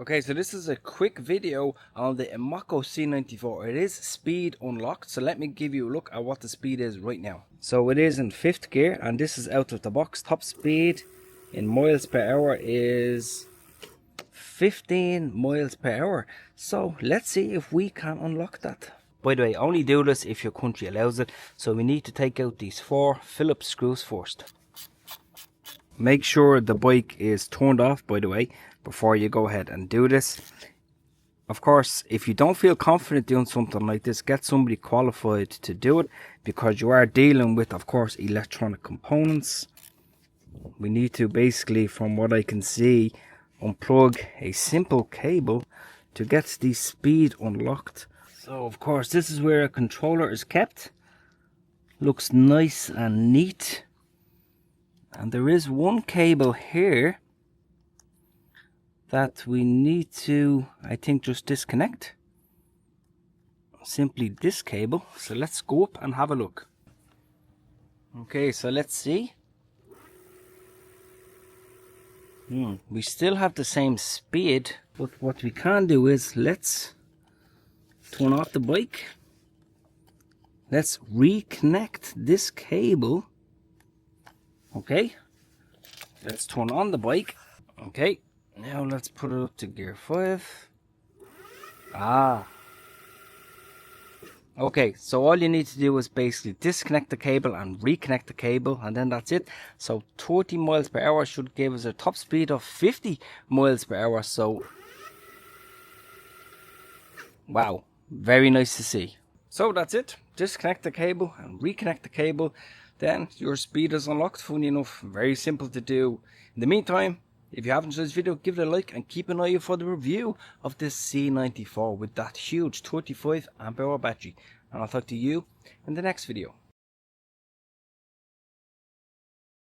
Okay, so this is a quick video on the Emoko C94. It is speed unlocked, so let me give you a look at what the speed is right now. So it is in 5th gear, and this is out of the box. Top speed in miles per hour is 15 miles per hour. So let's see if we can unlock that. By the way, only do this if your country allows it. So we need to take out these 4 Phillips screws first. Make sure the bike is turned off, by the way, before you go ahead and do this. Of course, if you don't feel confident doing something like this, get somebody qualified to do it, because you are dealing with, of course, electronic components. We need to basically, from what I can see, unplug a simple cable to get the speed unlocked. So of course, this is where a controller is kept. Looks nice and neat. And there is one cable here that we need to, I think, just disconnect. Simply this cable. So let's go up and have a look. Okay, so let's see. We still have the same speed, but what we can do is let's turn off the bike. Let's reconnect this cable. Okay, let's turn on the bike. Okay, now let's put it up to gear 5. Okay, so all you need to do is basically disconnect the cable and reconnect the cable, and then that's it. So 30 miles per hour should give us a top speed of 50 miles per hour. So wow, very nice to see. So that's it. Disconnect the cable and reconnect the cable. Then your speed is unlocked. Funny enough, very simple to do. In the meantime, if you haven't enjoyed this video, give it a like and keep an eye out for the review of this C94 with that huge 35 amp hour battery. And I'll talk to you in the next video.